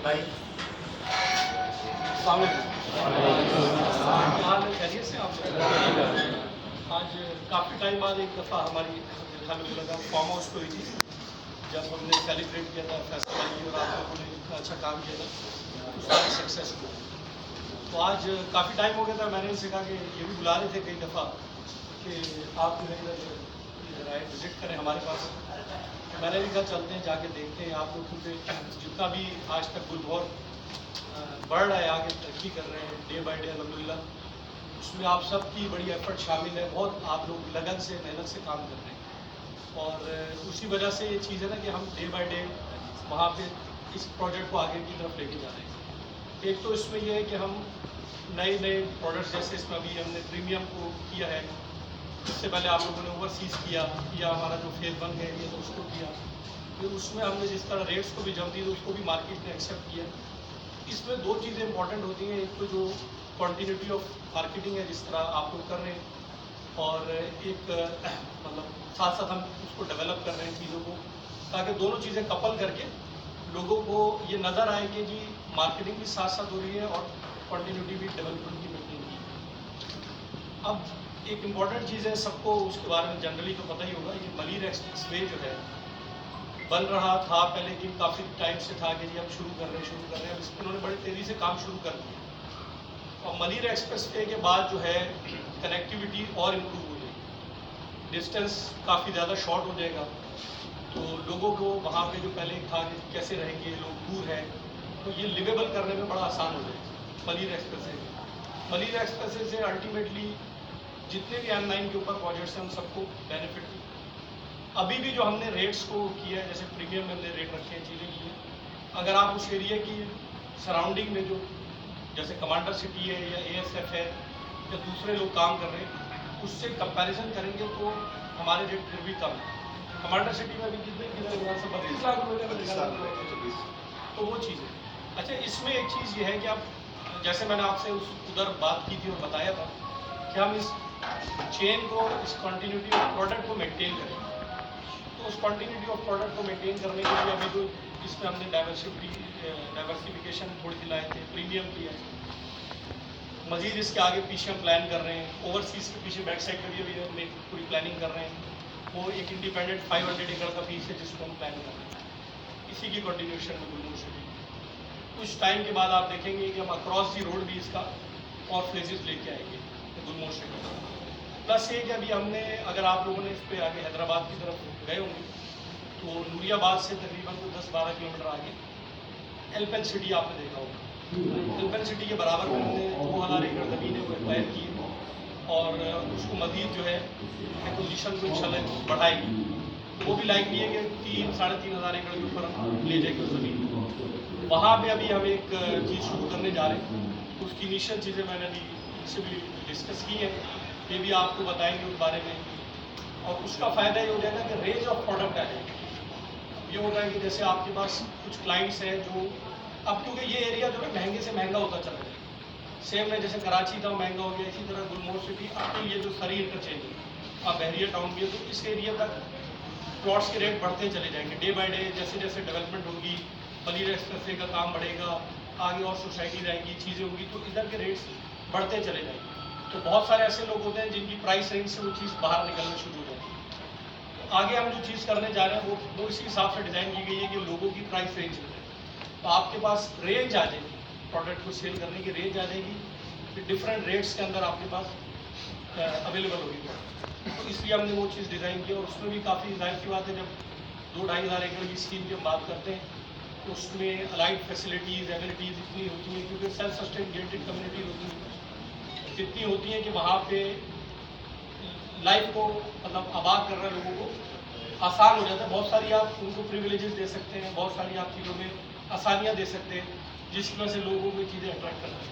भाई हाल खैरियत से आप आज काफ़ी टाइम बाद एक दफ़ा हमारी मेरे ख्याल में मुलाकात फार्म हाउस को हुई थी, जब हमने सेलिब्रेट किया था फेस्टिवल की और आप लोगों ने इतना अच्छा काम किया था उसका सक्सेस को। तो आज काफ़ी टाइम हो गया था, मैंने इनसे कहा कि ये भी बुला रहे थे कई दफ़ा कि आप जो है इधर आए विज़िट करें हमारे पास। तो मैंने भी कहा चलते हैं, जाके देखते हैं आप लोग, क्योंकि जितना भी आज तक गुलमोहर बढ़ रहा है, आगे तरक्की कर रहे हैं डे बाय डे अल्हम्दुलिल्लाह, उसमें आप सबकी बड़ी एफर्ट शामिल है, बहुत आप लोग लगन से मेहनत से काम कर रहे हैं। और उसी वजह से ये चीज़ है ना कि हम डे बाय डे वहाँ पे इस प्रोजेक्ट को आगे की तरफ लेके जा रहे हैं। एक तो इसमें यह है कि हम नए नए प्रोडक्ट्स, जैसे इसमें अभी हमने प्रीमियम को किया है, इससे पहले आप लोगों ने ओवरसीज़ किया हमारा जो फेज़ 1 है ये, तो उसको किया, फिर उसमें हमने जिस तरह रेट्स को भी जम दी तो उसको भी मार्केट ने एक्सेप्ट किया। इसमें दो चीज़ें इंपॉर्टेंट होती हैं, एक तो जो कॉन्टीन्यूटी ऑफ मार्केटिंग है जिस तरह आप लोग कर रहे हैं, और एक मतलब साथ साथ हम उसको डेवलप कर रहे हैं चीज़ों को, ताकि दोनों चीज़ें कपल करके लोगों को ये नज़र आए कि जी मार्केटिंग भी साथ साथ हो रही है और कॉन्टीन्यूटी भी डेवलपमेंट की मेंटेन की। अब एक इम्पॉर्टेंट चीज़ है, सबको उसके बारे में जनरली तो पता ही होगा, ये मलिर एक्सप्रेस वे जो है बन रहा था पहले, कि काफ़ी टाइम से था कि जी हम शुरू कर रहे हैं। अब इसमें उन्होंने बड़ी तेज़ी से काम शुरू कर दिया, और मलिर एक्सप्रेस वे के बाद जो है कनेक्टिविटी और इम्प्रूव हो जाएगी, डिस्टेंस काफ़ी ज़्यादा शॉर्ट हो जाएगा, तो लोगों को वहाँ पे जो पहले था कि कैसे रहेंगे लोग दूर है, तो ये लिवेबल करने में बड़ा आसान हो जाएगा Malir express way. Malir express way से अल्टीमेटली जितने भी M9 के ऊपर प्रोजेक्ट्स हैं उन सबको बेनिफिट। अभी भी जो हमने रेट्स को किया है, जैसे प्रीमियम में हमने रेट रखे हैं, चीज़ें की हैं, अगर आप उस एरिया की सराउंडिंग में जो जैसे कमांडर सिटी है या ASF है या दूसरे लोग काम कर रहे हैं, उससे कंपैरिजन करेंगे तो हमारे रेट फिर भी कम है। कमांडर सिटी में भी कितने 32 लाख रुपये का निकाला, तो वो चीज़ है। अच्छा, इसमें एक चीज़ ये है कि आप, जैसे मैंने आपसे उधर बात की थी और बताया था कि हम इस चेन को, इस कॉन्टीन्यूटी ऑफ प्रोडक्ट को मेंटेन करें, तो उस कॉन्टीन्यूटी ऑफ प्रोडक्ट को मेंटेन करने के लिए अभी तो इसमें हमने डाइवर्सिफिकेशन थोड़ी सी लाए थे, प्रीमियम किया है, मजीद इसके आगे पीछे हम प्लान कर रहे हैं, ओवरसीज़ के पीछे बैक साइड पर भी हमने पूरी प्लानिंग कर रहे हैं। वो एक इंडिपेंडेंट 500 एकड़ का पीस है जिसको हम प्लान कर रहे हैं, इसी की कंटिन्यूशन में गुलमोहर सिटी। कुछ टाइम के बाद आप देखेंगे कि हम अक्रॉस दी रोड भी इसका और फेजेस लेके आएंगे गुलमोहर सिटी। प्लस ये कि अभी हमने, अगर आप लोगों ने इस पर आगे हैदराबाद की तरफ गए होंगे तो नूरियाबाद से तकरीबन 10-12 किलोमीटर आगे एल्पेन सिटी आपने देखा होगा। एल्पेन सिटी के बराबर में हमने 2000 एकड़ ज़मीन है वो एक्वायर की है, और उसको मज़ीद जो है एक्विजिशन को इंशाल्लाह बढ़ाएगी। तो वो भी लाइक है कि 3-3.5 हज़ार एकड़ के ऊपर हम ले जाएंगे उस ज़मीन को। वहाँ पे अभी हम एक चीज़ शुरू करने जा रहे हैं, उसकी इनिशियल चीज़ें मैंने अभी इनसे भी डिस्कस की है, ये भी आपको बताएंगे उस बारे में। और उसका फ़ायदा ये हो जाएगा कि रेंज ऑफ प्रोडक्ट आ जाएगी। ये होता है कि जैसे आपके पास कुछ क्लाइंट्स हैं जो, अब क्योंकि ये एरिया जो है महंगे से महंगा होता चल रहा है, सेम है जैसे कराची था महंगा हो गया, इसी तरह गुलमोहर सिटी अब तो ये जो सरी इंटरचेंज है, आप बहरिया टाउन भी है, तो इस एरिया तक प्लॉट्स के रेट बढ़ते चले जाएंगे डे बाय डे। जैसे जैसे डेवलपमेंट होगी, मलिर एक्सप्रेस वे का काम बढ़ेगा, आगे और सोसाइटीज आएंगी, चीज़ें होंगी, तो इधर के रेट्स बढ़ते चले जाएंगे। तो बहुत सारे ऐसे लोग होते हैं जिनकी प्राइस रेंज से वो चीज़ बाहर निकलना शुरू हो जाती है। तो आगे हम जो चीज़ करने जा रहे हैं वो इसी हिसाब से डिज़ाइन की गई है कि लोगों की प्राइस रेंज हो जाए, तो आपके पास रेंज आ जाएगी, प्रोडक्ट को सेल करने की रेंज आ जाएगी, फिर डिफरेंट रेट्स के अंदर आपके पास अवेलेबल होगी। तो इसलिए हमने वो चीज़ डिज़ाइन की, और उसमें भी काफ़ी जाहिर सी बात है, जब 2-2.5 हज़ार एकड़ की स्कीम की हम बात करते हैं तो उसमें अलाइड फैसिलिटीज़ एबिलिटीज़ इतनी होती हैं, क्योंकि सेल्फ सस्टेनेटेड कम्युनिटीज होती हैं, इतनी होती हैं कि वहाँ पे लाइफ को मतलब आबाद कर रहे लोगों को आसान हो जाता है। बहुत सारी आप उनको प्रिविलेजेस दे सकते हैं, बहुत सारी आप चीज़ों में आसानियाँ दे सकते हैं, जिसकी वजह से लोगों को चीज़ें अट्रैक्ट करना है।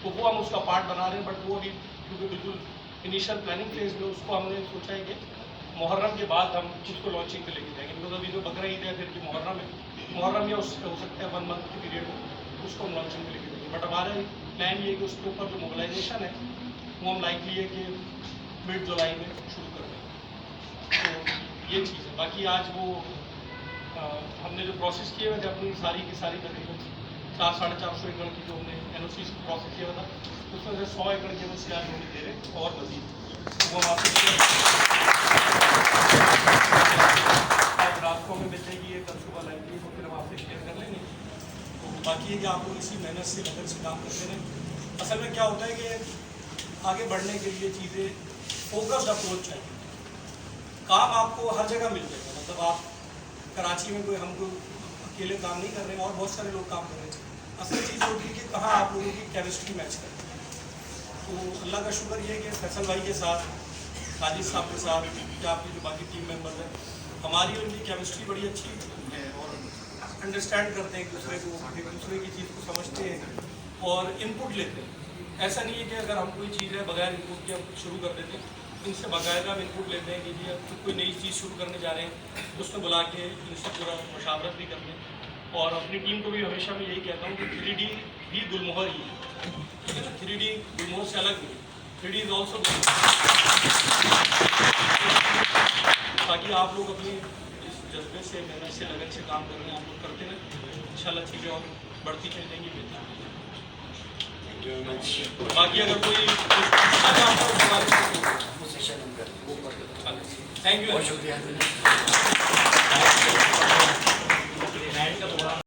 तो वो हम उसका पार्ट बना रहे हैं, बट वो अभी क्योंकि बिल्कुल इनिशियल प्लानिंग फेज में, उसको हमने सोचा है कि मुहर्रम के बाद हम उसको लॉन्चिंग पे लेके जाएंगे, बिकॉज अभी जो बकरा ईद है फिर की मुहर्रम है, मुहर्रम या उससे हो सकता है 1 मंथ के पीरियड में उसको हम लॉन्चिंग पे लेके जाएंगे। बट हमारा प्लान ये है कि उसके ऊपर जो मोबिलाइजेशन है वो हम लाइकली है कि मिड जुलाई में शुरू कर देंगे। तो ये चीज़ है। बाकी आज वो हमने जो प्रोसेस किए हुए थे अपनी सारी की सारी तकरीबन 400-450 एकड़ की जो हमने NOC प्रोसेस किया था, उसमें से 100 एकड़ की NOC आज होने दे रहे और मजीद वो हम आपसे रात को हमें मिल जाएगी, ये कल सुबह लाएंगे तो फिर हम आपसे शेयर कर लेंगे। तो बाकी है कि आप लोग इसी मेहनत से लगन से काम करते रहें। असल में क्या होता है कि आगे बढ़ने के लिए चीज़ें फोकस्ड अप्रोच चाहिए। काम आपको हर जगह मिल जाएगा, मतलब आप कराची में कोई हमको अकेले काम नहीं कर रहे हैं और बहुत सारे लोग काम कर रहे हैं। असल चीज़ होती है कि कहाँ आप लोगों की केमिस्ट्री मैच करती है। तो अल्लाह का शुक्र ये है कि फैसल भाई के साथ, खालिद साहब के साथ या आपके जो बाकी टीम मेंबर्स हैं, हमारी उनकी केमिस्ट्री बड़ी अच्छी है और अंडरस्टैंड करते हैं एक दूसरे को, एक दूसरे की चीज़ को समझते हैं और इनपुट लेते हैं। ऐसा नहीं है कि अगर हम कोई चीज़ है बगैर इनपुट के हम शुरू कर देते हैं, इनसे बाकायदा हम इनपुट लेते हैं कि जी अब कोई नई चीज़ शुरू करने जा रहे हैं तो उसमें बुला के इनसे पूरा मशावरत भी करते हैं। और अपनी टीम को भी हमेशा मैं यही कहता हूँ कि 3D भी गुलमोहर ही है, ठीक है ना। 3D गुलमोहर से अलग नहीं, 3D इज ऑल्सो। बाकी आप लोग अपनी इस जज्बे से, मेहनत से, लगन से काम कर रहे हैं, आप लोग करते रहें, इंशाल्लाह चीज़ें और बढ़ती चल जाएंगी, बेहतर। बाकी अगर कोई थैंक यू, बहुत शुक्रिया।